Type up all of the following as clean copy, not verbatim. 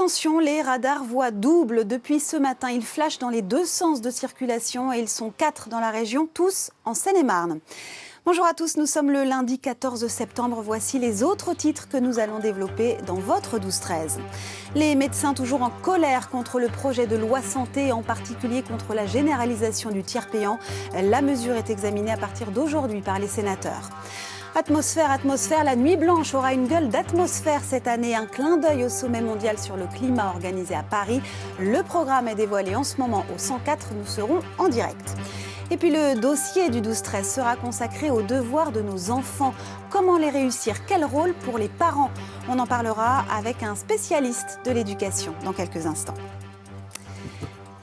Attention, les radars voient double depuis ce matin. Ils flashent dans les deux sens de circulation et ils sont 4 dans la région, tous en Seine-et-Marne. Bonjour à tous, nous sommes le lundi 14 septembre. Voici les autres titres que nous allons développer dans votre 12-13. Les médecins toujours en colère contre le projet de loi santé, en particulier contre la généralisation du tiers payant. La mesure est examinée à partir d'aujourd'hui par les sénateurs. Atmosphère, la nuit blanche aura une gueule d'atmosphère cette année. Un clin d'œil au sommet mondial sur le climat organisé à Paris. Le programme est dévoilé en ce moment au 104, nous serons en direct. Et puis le dossier du 12-13 sera consacré aux devoirs de nos enfants. Comment les réussir? Quel rôle pour les parents? On en parlera avec un spécialiste de l'éducation dans quelques instants.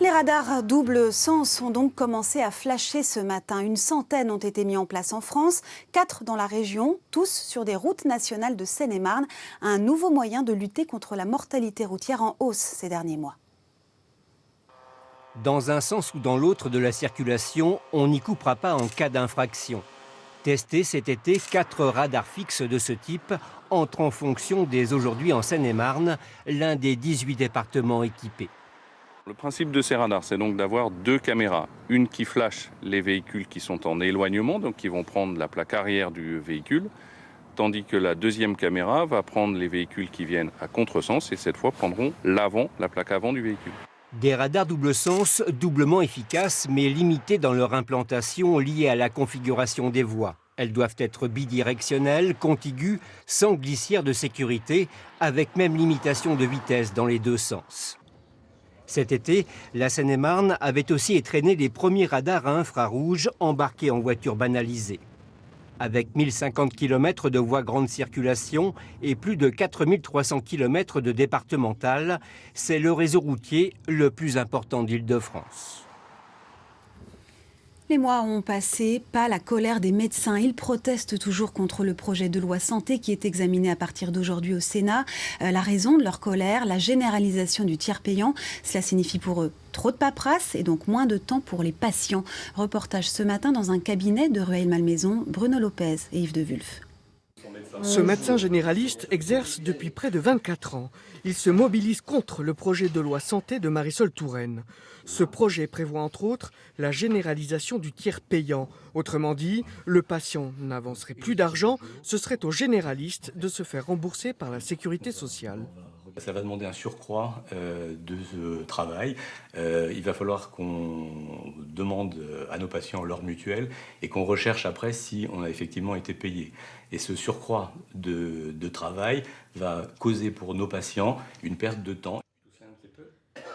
Les radars double sens ont donc commencé à flasher ce matin. Une centaine ont été mis en place en France, 4 dans la région, tous sur des routes nationales de Seine-et-Marne. Un nouveau moyen de lutter contre la mortalité routière en hausse ces derniers mois. Dans un sens ou dans l'autre de la circulation, on n'y coupera pas en cas d'infraction. Testés cet été, 4 radars fixes de ce type entrent en fonction dès aujourd'hui en Seine-et-Marne, l'un des 18 départements équipés. Le principe de ces radars, c'est donc d'avoir 2 caméras. Une qui flash les véhicules qui sont en éloignement, donc qui vont prendre la plaque arrière du véhicule, tandis que la deuxième caméra va prendre les véhicules qui viennent à contresens et cette fois prendront l'avant, la plaque avant du véhicule. Des radars double sens doublement efficaces mais limités dans leur implantation liée à la configuration des voies. Elles doivent être bidirectionnelles, contiguës, sans glissière de sécurité, avec même limitation de vitesse dans les deux sens. Cet été, la Seine-et-Marne avait aussi étrenné les premiers radars à infrarouge embarqués en voitures banalisées. Avec 1050 km de voies grande circulation et plus de 4300 km de départementales, c'est le réseau routier le plus important d'Île-de-France. Les mois ont passé, pas la colère des médecins. Ils protestent toujours contre le projet de loi santé qui est examiné à partir d'aujourd'hui au Sénat. La raison de leur colère, la généralisation du tiers payant. Cela signifie pour eux trop de paperasse et donc moins de temps pour les patients. Reportage ce matin dans un cabinet de Rueil-Malmaison, Bruno Lopez et Yves de Wulf. Ce médecin généraliste exerce depuis près de 24 ans. Il se mobilise contre le projet de loi santé de Marisol Touraine. Ce projet prévoit entre autres la généralisation du tiers payant. Autrement dit, le patient n'avancerait plus d'argent, ce serait au généraliste de se faire rembourser par la sécurité sociale. Ça va demander un surcroît de travail. Il va falloir qu'on demande à nos patients leur mutuelle et qu'on recherche après si on a effectivement été payé. Et ce surcroît de travail va causer pour nos patients une perte de temps.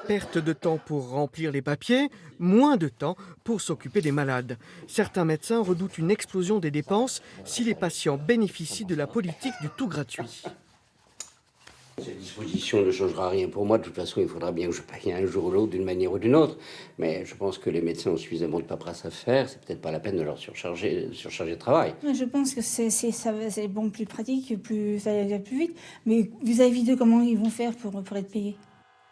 Perte de temps pour remplir les papiers, moins de temps pour s'occuper des malades. Certains médecins redoutent une explosion des dépenses si les patients bénéficient de la politique du tout gratuit. Cette disposition ne changera rien pour moi. De toute façon, il faudra bien que je paye un jour ou l'autre d'une manière ou d'une autre. Mais je pense que les médecins ont suffisamment de paperasse à faire. C'est peut-être pas la peine de leur surcharger de travail. Je pense que c'est bon, plus pratique, ça va plus vite. Mais vis-à-vis de comment ils vont faire pour être payés.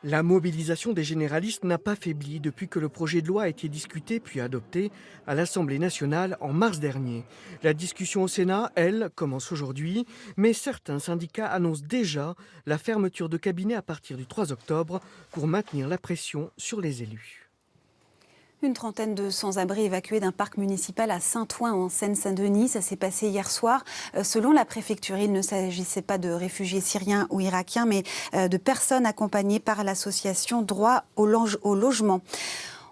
La mobilisation des généralistes n'a pas faibli depuis que le projet de loi a été discuté puis adopté à l'Assemblée nationale en mars dernier. La discussion au Sénat, elle, commence aujourd'hui, mais certains syndicats annoncent déjà la fermeture de cabinets à partir du 3 octobre pour maintenir la pression sur les élus. Une trentaine de sans-abri évacués d'un parc municipal à Saint-Ouen en Seine-Saint-Denis. Ça s'est passé hier soir. Selon la préfecture, il ne s'agissait pas de réfugiés syriens ou irakiens, mais de personnes accompagnées par l'association Droit au logement.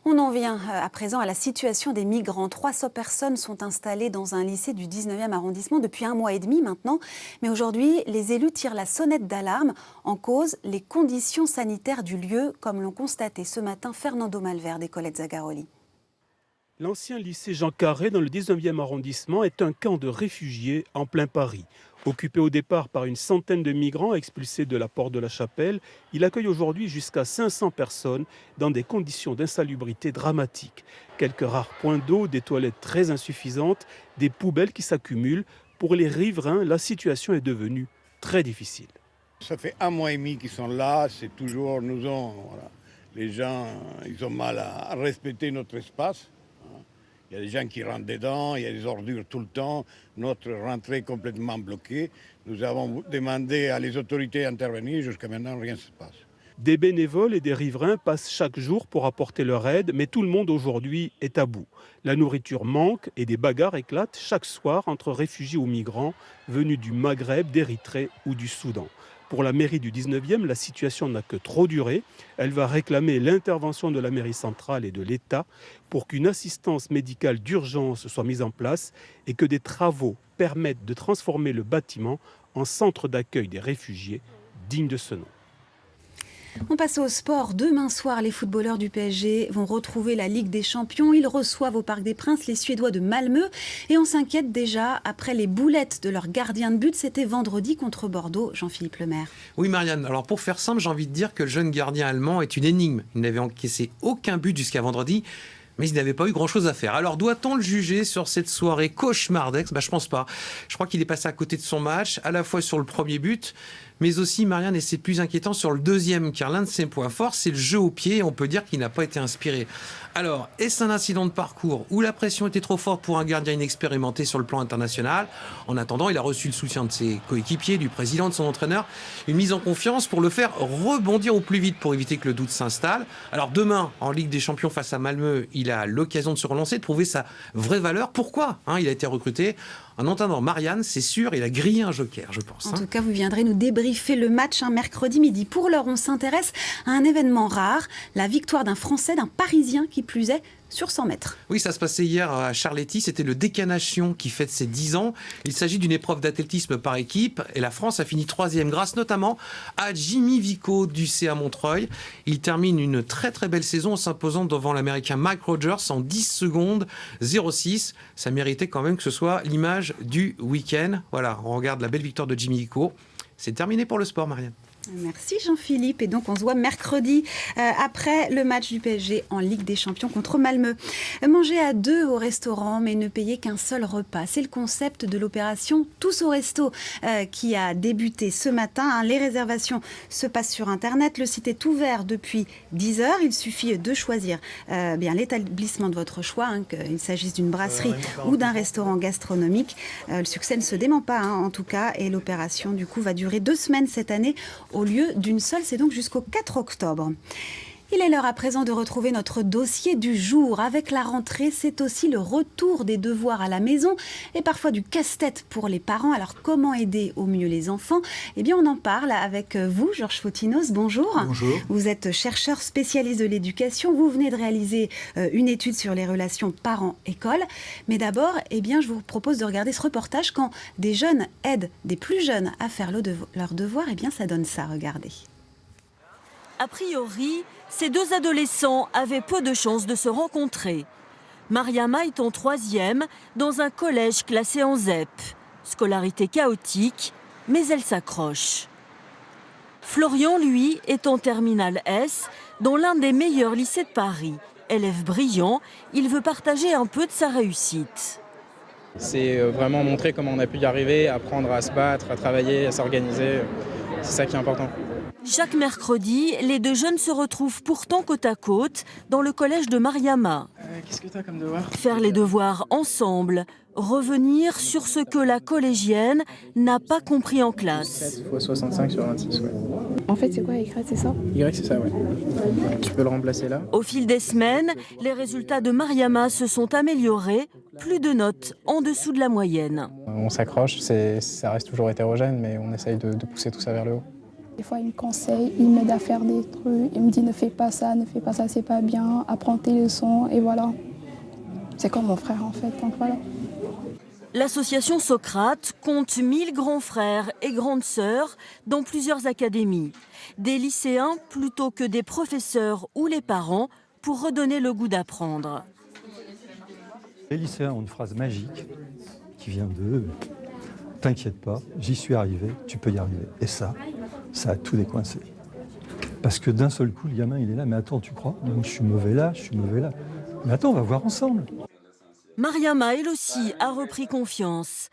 On en vient à présent à la situation des migrants. 300 personnes sont installées dans un lycée du 19e arrondissement depuis 1 mois et demi maintenant. Mais aujourd'hui, les élus tirent la sonnette d'alarme. En cause, les conditions sanitaires du lieu, comme l'ont constaté ce matin Fernando Malverde et Colette Zagaroli. L'ancien lycée Jean Carré dans le 19e arrondissement est un camp de réfugiés en plein Paris. Occupé au départ par une centaine de migrants expulsés de la porte de la Chapelle, il accueille aujourd'hui jusqu'à 500 personnes dans des conditions d'insalubrité dramatiques. Quelques rares points d'eau, des toilettes très insuffisantes, des poubelles qui s'accumulent. Pour les riverains, la situation est devenue très difficile. Ça fait 1 mois et demi qu'ils sont là, c'est toujours, voilà. Les gens, ils ont mal à respecter notre espace. Il y a des gens qui rentrent dedans, il y a des ordures tout le temps, notre rentrée est complètement bloquée. Nous avons demandé à les autorités d'intervenir, jusqu'à maintenant rien ne se passe. Des bénévoles et des riverains passent chaque jour pour apporter leur aide, mais tout le monde aujourd'hui est à bout. La nourriture manque et des bagarres éclatent chaque soir entre réfugiés ou migrants venus du Maghreb, d'Érythrée ou du Soudan. Pour la mairie du 19e, la situation n'a que trop duré. Elle va réclamer l'intervention de la mairie centrale et de l'État pour qu'une assistance médicale d'urgence soit mise en place et que des travaux permettent de transformer le bâtiment en centre d'accueil des réfugiés digne de ce nom. On passe au sport. Demain soir, les footballeurs du PSG vont retrouver la Ligue des Champions. Ils reçoivent au Parc des Princes les Suédois de Malmö. Et on s'inquiète déjà après les boulettes de leur gardien de but. C'était vendredi contre Bordeaux. Jean-Philippe Lemaire. Oui, Marianne. Alors pour faire simple, j'ai envie de dire que le jeune gardien allemand est une énigme. Il n'avait encaissé aucun but jusqu'à vendredi. Mais il n'avait pas eu grand-chose à faire. Alors, doit-on le juger sur cette soirée cauchemardesque ? Je pense pas. Je crois qu'il est passé à côté de son match, à la fois sur le premier but, mais aussi, Marianne, et c'est plus inquiétant, sur le deuxième, car l'un de ses points forts, c'est le jeu au pied, et on peut dire qu'il n'a pas été inspiré. Alors, est-ce un incident de parcours où la pression était trop forte pour un gardien inexpérimenté sur le plan international ? En attendant, il a reçu le soutien de ses coéquipiers, du président, de son entraîneur, une mise en confiance pour le faire rebondir au plus vite pour éviter que le doute s'installe. Alors demain, en Ligue des Champions face à Malmö, il a l'occasion de se relancer, de prouver sa vraie valeur. Pourquoi il a été recruté ? En entendant Marianne, c'est sûr, il a grillé un joker, je pense. En tout cas, vous viendrez nous débriefer le match mercredi midi. Pour l'heure, on s'intéresse à un événement rare, la victoire d'un Français, d'un Parisien qui plus est, sur 100 mètres. Oui, ça se passait hier à Charletti, c'était le Décanation qui fête ses 10 ans. Il s'agit d'une épreuve d'athlétisme par équipe et la France a fini 3e grâce notamment à Jimmy Vico du CA Montreuil. Il termine une très très belle saison en s'imposant devant l'Américain Mike Rogers en 10 secondes 06. Ça méritait quand même que ce soit l'image du week-end. Voilà, on regarde la belle victoire de Jimmy Vico. C'est terminé pour le sport, Marianne. Merci Jean-Philippe. Et donc on se voit mercredi après le match du PSG en Ligue des Champions contre Malmö. Manger à deux au restaurant mais ne payer qu'un seul repas. C'est le concept de l'opération Tous au Resto qui a débuté ce matin. Les réservations se passent sur Internet. Le site est ouvert depuis 10 heures. Il suffit de choisir l'établissement de votre choix, qu'il s'agisse d'une brasserie ou d'un restaurant gastronomique. Le succès ne se dément pas en tout cas. Et l'opération du coup va durer 2 semaines cette année au lieu d'une seule, c'est donc jusqu'au 4 octobre. Il est l'heure à présent de retrouver notre dossier du jour. Avec la rentrée, c'est aussi le retour des devoirs à la maison et parfois du casse-tête pour les parents. Alors comment aider au mieux les enfants ? Eh bien on en parle avec vous, Georges Fotinos. Bonjour. Bonjour. Vous êtes chercheur spécialiste de l'éducation. Vous venez de réaliser une étude sur les relations parents-école. Mais d'abord, je vous propose de regarder ce reportage. Quand des jeunes aident des plus jeunes à faire leurs devoirs, ça donne ça, regardez. A priori, ces deux adolescents avaient peu de chances de se rencontrer. Mariama est en 3e dans un collège classé en ZEP. Scolarité chaotique, mais elle s'accroche. Florian, lui, est en terminale S dans l'un des meilleurs lycées de Paris. Élève brillant, il veut partager un peu de sa réussite. C'est vraiment montrer comment on a pu y arriver, apprendre à se battre, à travailler, à s'organiser. C'est ça qui est important. Chaque mercredi, les deux jeunes se retrouvent pourtant côte à côte dans le collège de Mariama. Qu'est-ce que tu as comme devoir ? Faire les devoirs ensemble, revenir sur ce que la collégienne n'a pas compris en classe. 7 x 65 sur 26, ouais. En fait, c'est quoi Y, c'est ça ? Y, c'est ça, ouais. Tu peux le remplacer là. Au fil des semaines, les résultats de Mariama se sont améliorés. Plus de notes en dessous de la moyenne. On s'accroche, ça reste toujours hétérogène, mais on essaye de pousser tout ça vers le haut. Des fois, il me conseille, il m'aide à faire des trucs. Il me dit ne fais pas ça, c'est pas bien, apprends tes leçons, et voilà. C'est comme mon frère, en fait, donc voilà. L'association Socrate compte 1000 grands frères et grandes sœurs dans plusieurs académies. Des lycéens plutôt que des professeurs ou les parents pour redonner le goût d'apprendre. Les lycéens ont une phrase magique qui vient de « T'inquiète pas, j'y suis arrivé, tu peux y arriver ». Et ça a tout décoincé. Parce que d'un seul coup, le gamin, il est là, mais attends, tu crois ? Je suis mauvais là. Mais attends, on va voir ensemble. Mariama, elle aussi, a repris confiance.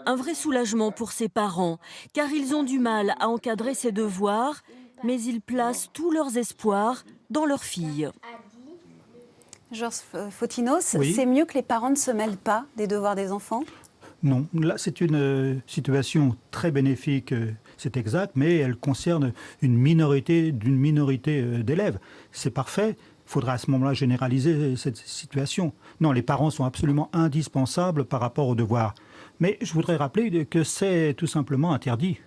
Un vrai soulagement pour ses parents, car ils ont du mal à encadrer ses devoirs, mais ils placent tous leurs espoirs dans leur fille. Georges Fotinos, oui. C'est mieux que les parents ne se mêlent pas des devoirs des enfants ? Non, là c'est une situation très bénéfique. c'est exact, mais elle concerne une minorité d'élèves. C'est parfait. Il faudra à ce moment-là généraliser cette situation. Non, les parents sont absolument indispensables par rapport aux devoirs. Mais je voudrais rappeler que c'est tout simplement interdit.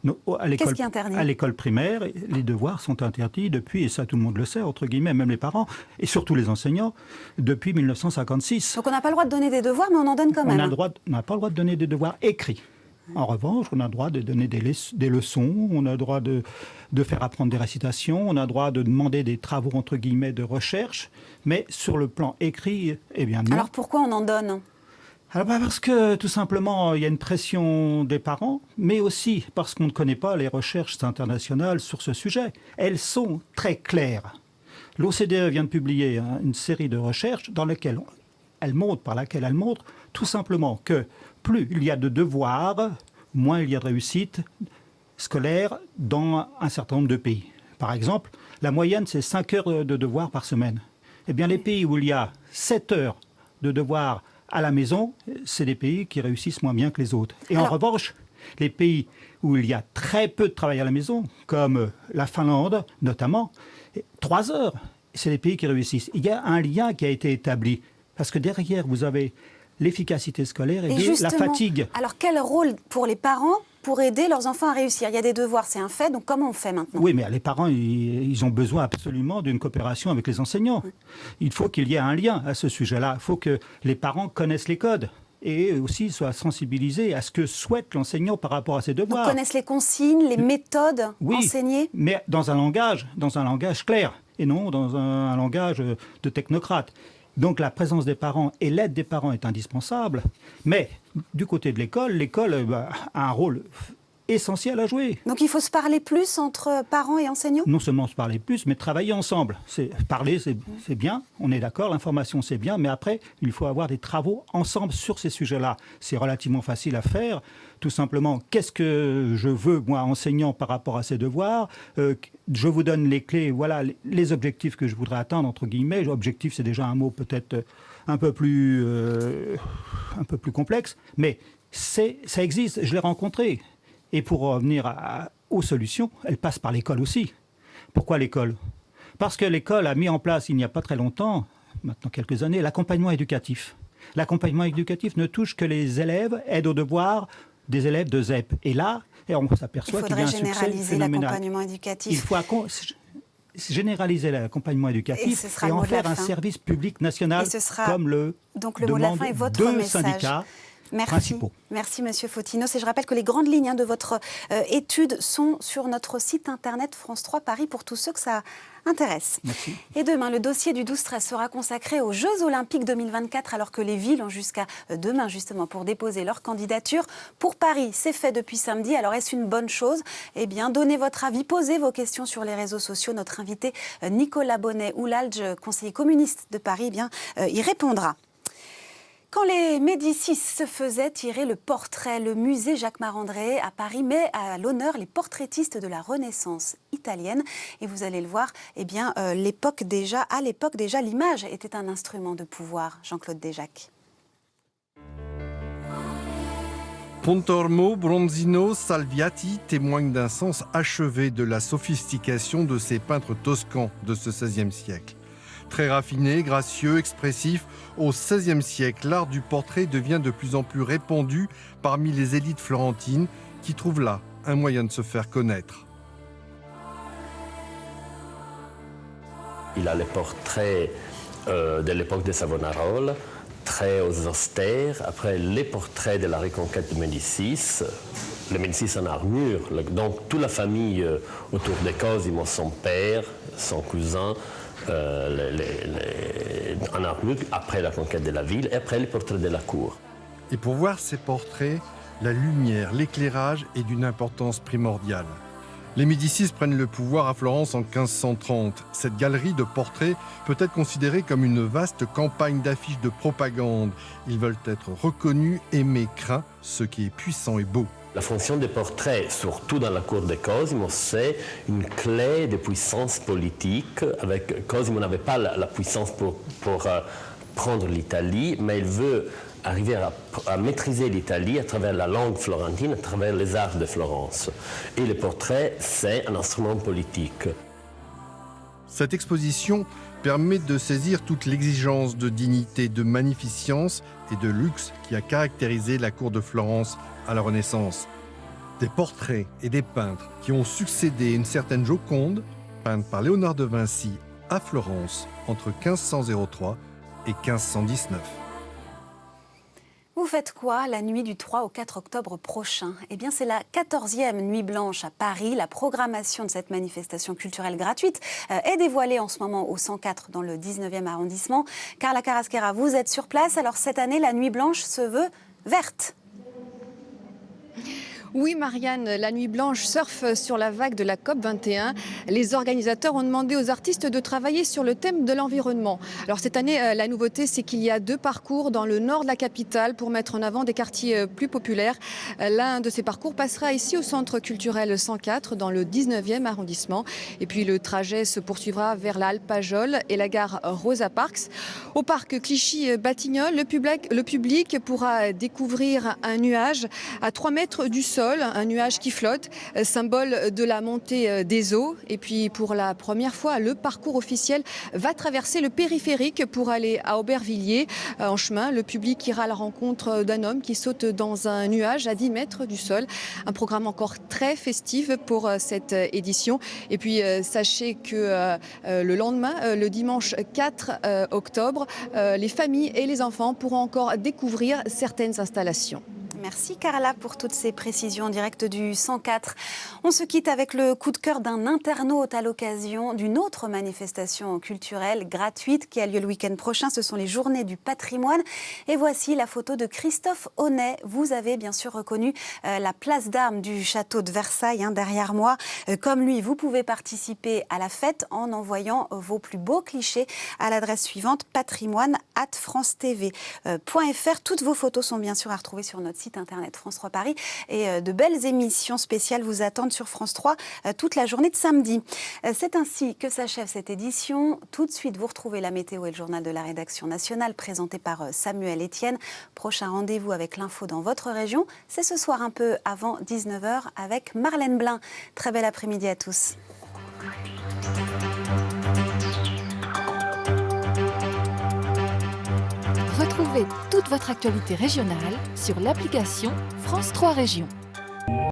Qu'est-ce qui est interdit ? À l'école primaire, les devoirs sont interdits depuis, et ça tout le monde le sait, entre guillemets, même les parents, et surtout les enseignants, depuis 1956. Donc on n'a pas le droit de donner des devoirs, mais on en donne quand même. On n'a pas le droit de donner des devoirs écrits. En revanche, on a le droit de donner des leçons, on a le droit de faire apprendre des récitations, on a le droit de demander des travaux, entre guillemets, de recherche, mais sur le plan écrit, eh bien non. Alors pourquoi on en donne ? Alors parce que tout simplement, il y a une pression des parents, mais aussi parce qu'on ne connaît pas les recherches internationales sur ce sujet. Elles sont très claires. L'OCDE vient de publier une série de recherches par laquelle elle montre tout simplement que plus il y a de devoirs, moins il y a de réussite scolaire dans un certain nombre de pays. Par exemple, la moyenne, c'est 5 heures de devoirs par semaine. Eh bien, les pays où il y a 7 heures de devoirs à la maison, c'est des pays qui réussissent moins bien que les autres. Et en revanche, les pays où il y a très peu de travail à la maison, comme la Finlande notamment, 3 heures, c'est les pays qui réussissent. Il y a un lien qui a été établi, parce que derrière, vous avez l'efficacité scolaire et la fatigue. Alors quel rôle pour les parents pour aider leurs enfants à réussir ? Il y a des devoirs, c'est un fait, donc comment on fait maintenant ? Oui, mais les parents, ils ont besoin absolument d'une coopération avec les enseignants. Il faut qu'il y ait un lien à ce sujet-là. Il faut que les parents connaissent les codes et aussi soient sensibilisés à ce que souhaite l'enseignant par rapport à ses devoirs. Donc connaissent les consignes, les méthodes enseignées ? Mais dans un langage clair et non dans un langage de technocrate. Donc la présence des parents et l'aide des parents est indispensable, mais du côté de l'école a un rôle essentiel à jouer. Donc il faut se parler plus entre parents et enseignants ? Non seulement se parler plus, mais travailler ensemble. Parler, c'est bien, on est d'accord, l'information c'est bien, mais après, il faut avoir des travaux ensemble sur ces sujets-là. C'est relativement facile à faire. Tout simplement, qu'est-ce que je veux, moi, enseignant, par rapport à ces devoirs ? Je vous donne les clés, voilà, les objectifs que je voudrais atteindre, entre guillemets. Objectif, c'est déjà un mot peut-être un peu plus complexe, mais ça existe, je l'ai rencontré. Et pour revenir aux solutions, elles passent par l'école aussi. Pourquoi l'école ? Parce que l'école a mis en place, il n'y a pas très longtemps, maintenant quelques années, l'accompagnement éducatif. L'accompagnement éducatif ne touche que les élèves, aide aux devoirs des élèves de ZEP. Et là, on s'aperçoit qu'il y a un succès phénoménal. Il faudrait généraliser l'accompagnement éducatif. Il faut généraliser l'accompagnement éducatif et en faire un service public national, comme le demandent deux syndicats. Merci Monsieur Photinos. Et je rappelle que les grandes lignes de votre étude sont sur notre site internet France 3 Paris pour tous ceux que ça intéresse. Merci. Et demain, le dossier du 12-13 sera consacré aux Jeux Olympiques 2024 alors que les villes ont jusqu'à demain justement pour déposer leur candidature. Pour Paris, c'est fait depuis samedi. Alors est-ce une bonne chose ? Eh bien, donnez votre avis, posez vos questions sur les réseaux sociaux. Notre invité Nicolas Bonnet-Oulalge, conseiller communiste de Paris, eh bien, y répondra. Quand les Médicis se faisaient tirer le portrait, le musée Jacques Marandré à Paris met à l'honneur les portraitistes de la Renaissance italienne. Et vous allez le voir, eh bien, à l'époque déjà, l'image était un instrument de pouvoir. Jean-Claude Desjacques. Pontormo, Bronzino, Salviati témoignent d'un sens achevé de la sophistication de ces peintres toscans de ce XVIe siècle. Très raffiné, gracieux, expressif, au XVIe siècle, l'art du portrait devient de plus en plus répandu parmi les élites florentines qui trouvent là un moyen de se faire connaître. Il a les portraits de l'époque de Savonarola, très austères. Après, les portraits de la reconquête de Médicis, les Médicis en armure, donc toute la famille autour de Cosimo, son père, son cousin, en armure après la conquête de la ville et après les portraits de la cour. Et pour voir ces portraits, la lumière, l'éclairage est d'une importance primordiale. Les Médicis prennent le pouvoir à Florence en 1530. Cette galerie de portraits peut être considérée comme une vaste campagne d'affiches de propagande. Ils veulent être reconnus, aimés, craints, ce qui est puissant et beau. La fonction des portraits, surtout dans la cour de Cosimo, c'est une clé de puissance politique. Cosimo n'avait pas la puissance pour prendre l'Italie, mais il veut arriver à maîtriser l'Italie à travers la langue florentine, à travers les arts de Florence. Et le portrait, c'est un instrument politique. Cette exposition permet de saisir toute l'exigence de dignité, de magnificence et de luxe qui a caractérisé la cour de Florence à la Renaissance. Des portraits et des peintres qui ont succédé à une certaine Joconde, peinte par Léonard de Vinci à Florence entre 1503 et 1519. Vous faites quoi la nuit du 3 au 4 octobre prochain? Eh bien, c'est la 14e Nuit Blanche à Paris. La programmation de cette manifestation culturelle gratuite est dévoilée en ce moment au 104 dans le 19e arrondissement. Carla Carrasquera, vous êtes sur place. Alors cette année, la Nuit Blanche se veut verte. Oui, Marianne, la Nuit Blanche surfe sur la vague de la COP21. Les organisateurs ont demandé aux artistes de travailler sur le thème de l'environnement. Alors cette année, la nouveauté, c'est qu'il y a 2 parcours dans le nord de la capitale pour mettre en avant des quartiers plus populaires. L'un de ces parcours passera ici au Centre culturel 104 dans le 19e arrondissement. Et puis le trajet se poursuivra vers la halle Pajol et la gare Rosa Parks. Au parc Clichy-Batignolles, le public pourra découvrir un nuage à 3 mètres du sol, un nuage qui flotte, symbole de la montée des eaux. Et puis pour la première fois, le parcours officiel va traverser le périphérique pour aller à Aubervilliers. En chemin, le public ira à la rencontre d'un homme qui saute dans un nuage à 10 mètres du sol. Un programme encore très festif pour cette édition. Et puis sachez que le lendemain, le dimanche 4 octobre, les familles et les enfants pourront encore découvrir certaines installations. Merci Carla pour toutes ces précisions en direct du 104. On se quitte avec le coup de cœur d'un internaute à l'occasion d'une autre manifestation culturelle gratuite qui a lieu le week-end prochain. Ce sont les Journées du patrimoine. Et voici la photo de Christophe Honnet. Vous avez bien sûr reconnu la place d'armes du château de Versailles derrière moi. Comme lui, vous pouvez participer à la fête en envoyant vos plus beaux clichés à l'adresse suivante patrimoine@francetv.fr. Toutes vos photos sont bien sûr à retrouver sur notre site internet France 3 Paris et de belles émissions spéciales vous attendent sur France 3 toute la journée de samedi. C'est ainsi que s'achève cette édition. Tout de suite, vous retrouvez la météo et le journal de la rédaction nationale présenté par Samuel Etienne. Prochain rendez-vous avec l'info dans votre région, c'est ce soir un peu avant 19h avec Marlène Blin. Très bel après-midi à tous. Retrouvez toute votre actualité régionale sur l'application France 3 Régions.